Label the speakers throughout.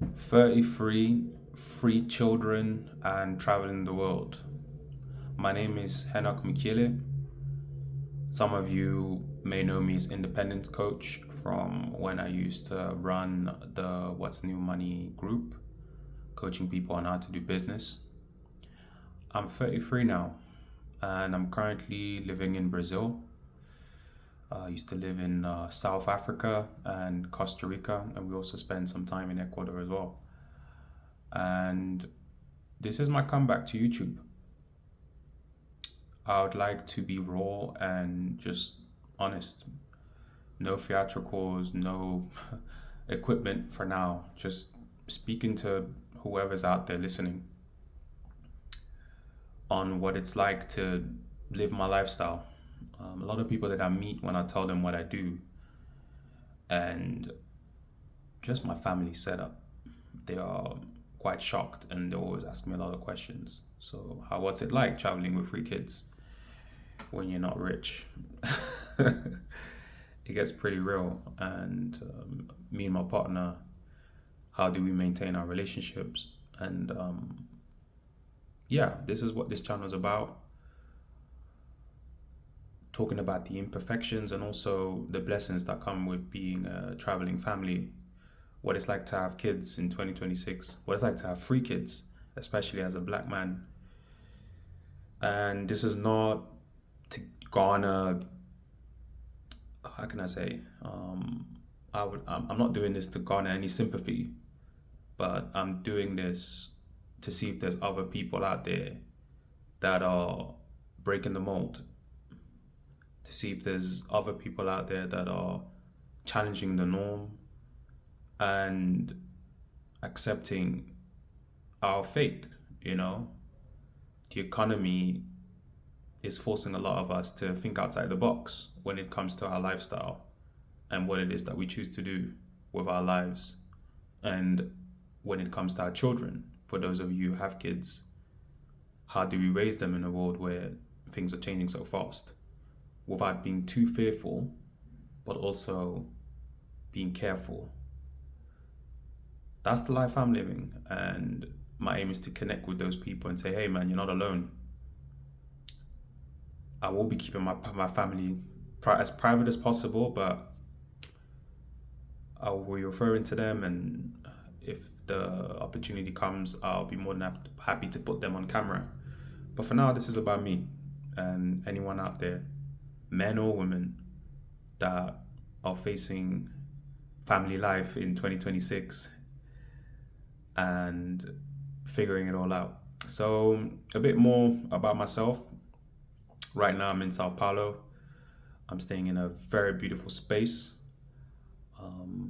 Speaker 1: 33, free children, and traveling the world. My name is Henok Mikiele. Some of you may know me as independence coach from when I used to run the What's New Money group, coaching people on how to do business. I'm 33 now, and I'm currently living in Brazil. I used to live in South Africa and Costa Rica, and we also spent some time in Ecuador as well. And this is my comeback to YouTube. I would like to be raw and just honest. No theatricals, no equipment for now. Just speaking to whoever's out there listening on what it's like to live my lifestyle. A lot of people that I meet when I tell them what I do and just my family setup, they are quite shocked and they always ask me a lot of questions. So, what's it like traveling with three kids when you're not rich? It gets pretty real. And me and my partner, how do we maintain our relationships? And yeah, this is what this channel is about, talking about the imperfections and also the blessings that come with being a traveling family, what it's like to have kids in 2026, what it's like to have three kids, especially as a black man. And this is not to garner, how can I say, I'm not doing this to garner any sympathy, but I'm doing this to see if there's other people out there that are breaking the mold, to see if there's other people out there that are challenging the norm and accepting our fate. You know, the economy is forcing a lot of us to think outside the box when it comes to our lifestyle and what it is that we choose to do with our lives. And when it comes to our children, for those of you who have kids, how do we raise them in a world where things are changing so fast without being too fearful, but also being careful? That's the life I'm living. And my aim is to connect with those people and say, hey man, you're not alone. I will be keeping my family as private as possible, but I will be referring to them, and if the opportunity comes, I'll be more than happy to put them on camera. But for now, this is about me and anyone out there, men or women, that are facing family life in 2026 and figuring it all out. So, a bit more about myself. Right now, I'm in Sao Paulo. I'm staying in a very beautiful space.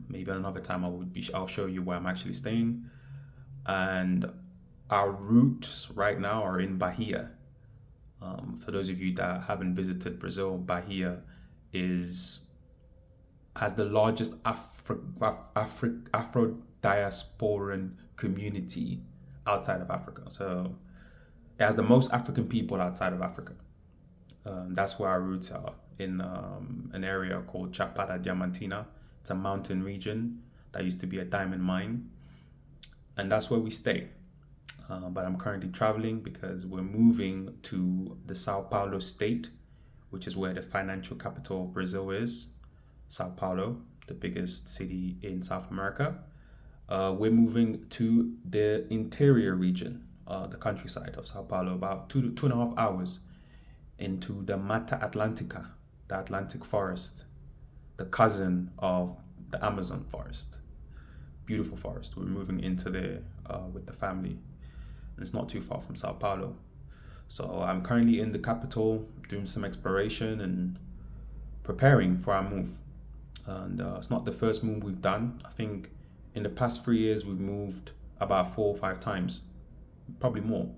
Speaker 1: Maybe another time I'll show you where I'm actually staying. And our roots right now are in Bahia. For those of you that haven't visited Brazil, Bahia is has the largest Afro diasporan community outside of Africa. So it has the most African people outside of Africa. That's where our roots are, in an area called Chapada Diamantina. It's a mountain region that used to be a diamond mine, and that's where we stay. But I'm currently traveling because we're moving to the Sao Paulo state, which is where the financial capital of Brazil is. Sao Paulo, the biggest city in South America. We're moving to the interior region, the countryside of Sao Paulo, about 2 to 2.5 hours into the Mata Atlantica, the Atlantic forest, the cousin of the Amazon forest. Beautiful forest. We're moving into there with the family. And it's not too far from Sao Paulo. So I'm currently in the capital doing some exploration and preparing for our move. And it's not the first move we've done. I think in the past 3 years, we've moved about 4 or 5 times, probably more.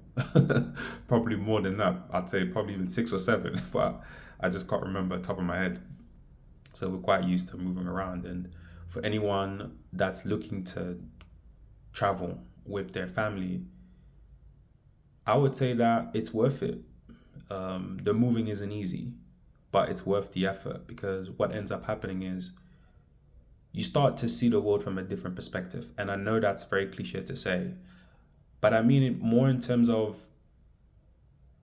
Speaker 1: Probably more than that. I'd say probably even 6 or 7, but I just can't remember top of my head. So we're quite used to moving around. And for anyone that's looking to travel with their family, I would say that it's worth it. The moving isn't easy, but it's worth the effort, because what ends up happening is you start to see the world from a different perspective. And I know that's very cliche to say, but I mean it more in terms of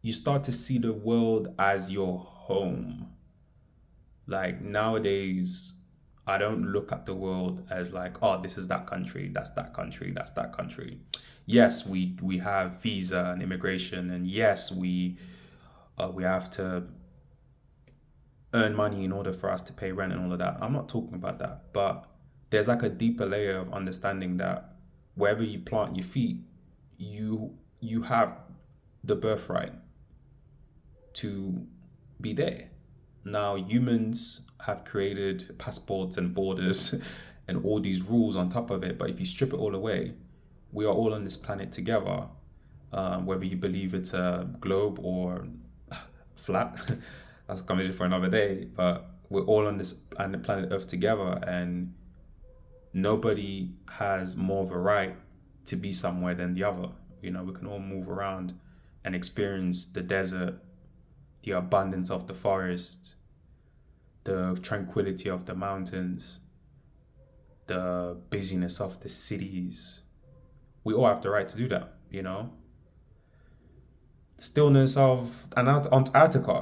Speaker 1: you start to see the world as your home. Like nowadays, I don't look at the world as like, oh, this is that country, that's that country, that's that country. Yes, we have visa and immigration, and yes, we have to earn money in order for us to pay rent and all of that. I'm not talking about that, but there's like a deeper layer of understanding that wherever you plant your feet, you have the birthright to be there. Now, humans have created passports and borders and all these rules on top of it, but if you strip it all away, we are all on this planet together. Whether you believe it's a globe or flat, that's a conversation for another day. But we're all on this planet Earth together, and nobody has more of a right to be somewhere than the other. You know, we can all move around and experience the desert, the abundance of the forest, the tranquility of the mountains, the busyness of the cities. We all have the right to do that, you know? The stillness of Antarctica,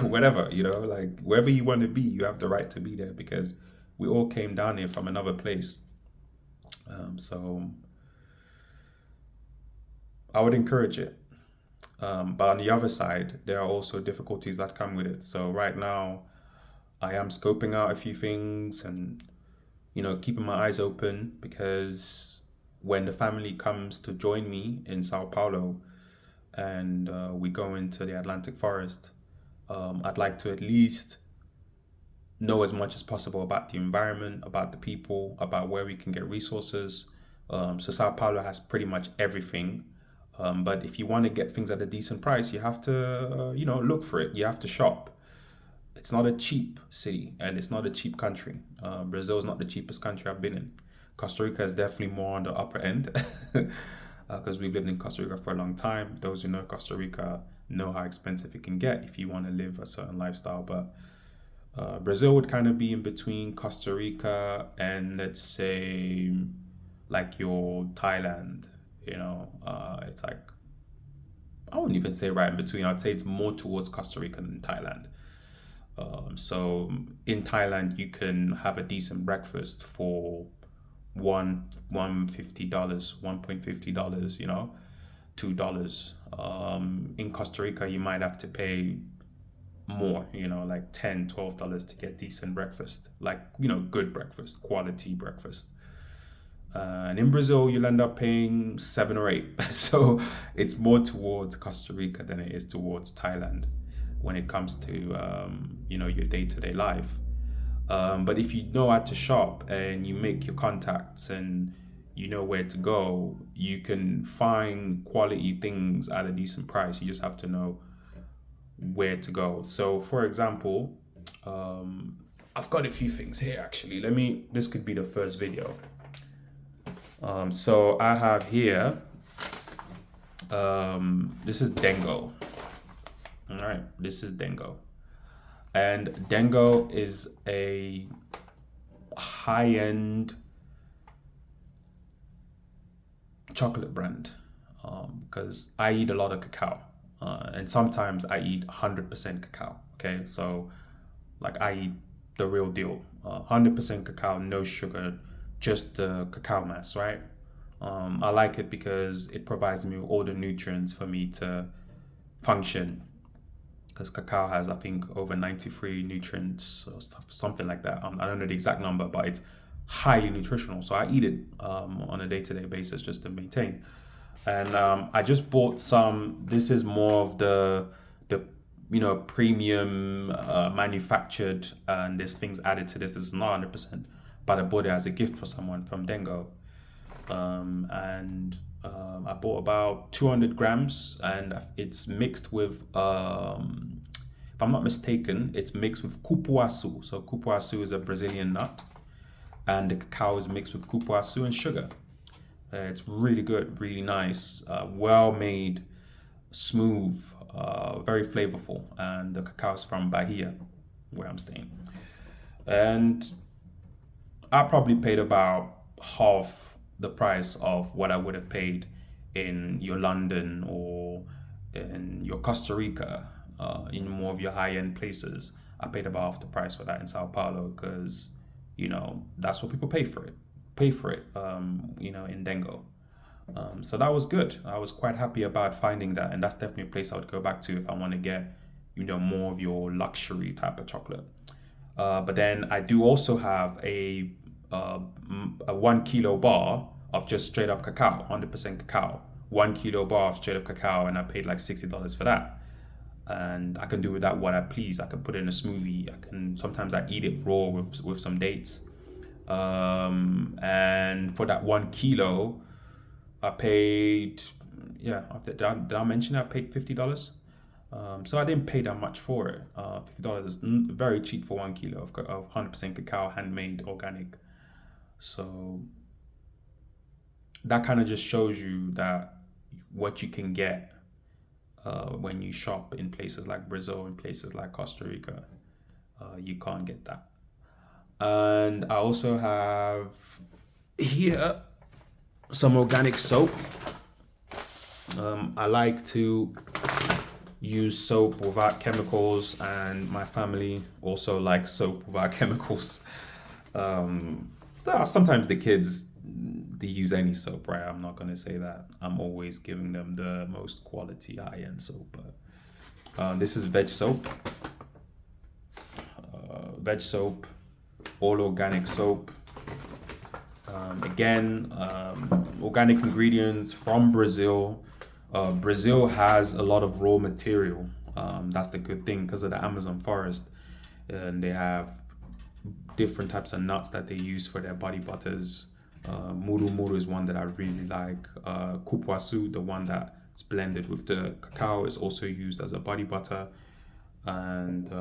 Speaker 1: whatever, you know, like wherever you want to be, you have the right to be there because we all came down here from another place. So I would encourage it. But on the other side, there are also difficulties that come with it. So right now, I am scoping out a few things and, you know, keeping my eyes open because when the family comes to join me in Sao Paulo and we go into the Atlantic forest, I'd like to at least know as much as possible about the environment, about the people, about where we can get resources. So Sao Paulo has pretty much everything. But if you want to get things at a decent price, you have to, you know, look for it. You have to shop. It's not a cheap city and it's not a cheap country. Brazil is not the cheapest country I've been in. Costa Rica is definitely more on the upper end because we've lived in Costa Rica for a long time. Those who know Costa Rica know how expensive it can get if you want to live a certain lifestyle. But Brazil would kind of be in between Costa Rica and let's say like your Thailand. You know, it's like I wouldn't even say right in between. I'd say it's more towards Costa Rica than Thailand. So in Thailand, you can have a decent breakfast for $150, $1.50, you know, $2. In Costa Rica, you might have to pay more, you know, like $10, $12 to get decent breakfast, like, you know, good breakfast, quality breakfast. And in Brazil, you'll end up paying 7 or 8. So it's more towards Costa Rica than it is towards Thailand when it comes to, you know, your day-to-day life. But if you know how to shop and you make your contacts and you know where to go, you can find quality things at a decent price. You just have to know where to go. So, for example, I've got a few things here actually. This could be the first video. So I have here, this is Dengo. All right, this is Dengo. And Dengo is a high-end chocolate brand because I eat a lot of cacao and sometimes I eat 100% cacao. Okay, so like I eat the real deal, 100% cacao, no sugar, just the cacao mass, right? I like it because it provides me with all the nutrients for me to function. Because cacao has, I think, over 93 nutrients or stuff, something like that. I don't know the exact number, but it's highly nutritional. So I eat it on a day-to-day basis just to maintain. And I just bought some. This is more of the you know, premium manufactured, and there's things added to this. This is not 100%, but I bought it as a gift for someone from Dengo. I bought about 200 grams and it's mixed with, if I'm not mistaken, it's mixed with cupuaçu. So cupuaçu is a Brazilian nut and the cacao is mixed with cupuaçu and sugar. It's really good, really nice, well made, smooth, very flavorful. And the cacao is from Bahia, where I'm staying. And I probably paid about half the price of what I would have paid in your London or in your Costa Rica, in more of your high end places. I paid about half the price for that in Sao Paulo because, that's what people pay for it, in Dengo. So that was good. I was quite happy about finding that, and that's definitely a place I would go back to if I want to get, more of your luxury type of chocolate. But then I do also have a 1 kilo bar of just straight up cacao, 100% cacao. 1 kilo bar of straight up cacao, and I paid like $60 for that. And I can do with that what I please. I can put it in a smoothie. Sometimes I eat it raw with some dates. And for that 1 kilo, I paid, yeah. Did I mention I paid $50? So I didn't pay that much for it. $50 is very cheap for 1 kilo of 100% cacao, handmade, organic. So that kind of just shows you that what you can get when you shop in places like Brazil and places like Costa Rica. You can't get that. And I also have here some organic soap. I like to use soap without chemicals, and my family also likes soap without chemicals. Um, Sometimes the kids, they use any soap, right? I'm not gonna say that I'm always giving them the most quality high end soap, but this is veg soap, all organic soap. Again, organic ingredients from Brazil. Brazil has a lot of raw material. That's the good thing because of the Amazon forest, and they have different types of nuts that they use for their body butters. Muru muru is one that I really like. Cupuaçu, the one that's blended with the cacao, is also used as a body butter. And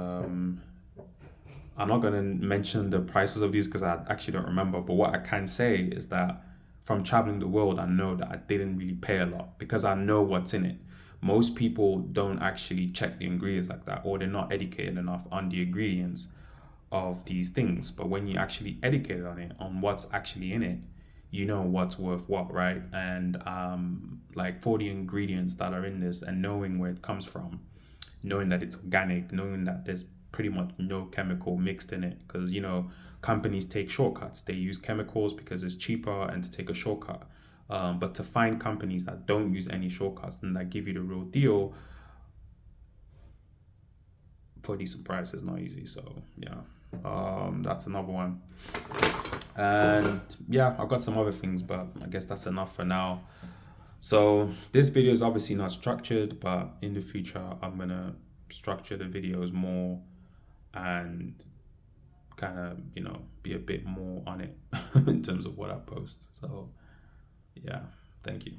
Speaker 1: I'm not going to mention the prices of these because I actually don't remember. But what I can say is that from traveling the world, I know that I didn't really pay a lot because I know what's in it. Most people don't actually check the ingredients like that, or they're not educated enough on the ingredients of these things. But when you actually educated on it, on what's actually in it, you know what's worth what, right? And like for the ingredients that are in this and knowing where it comes from, knowing that it's organic, knowing that there's pretty much no chemical mixed in it, because companies take shortcuts. They use chemicals because it's cheaper and to take a shortcut. But to find companies that don't use any shortcuts and that give you the real deal for decent price is not easy. So yeah, that's another one. And yeah, I've got some other things, but I guess that's enough for now. So this video is obviously not structured, but in the future I'm gonna structure the videos more and kind of be a bit more on it in terms of what I post. So yeah, thank you.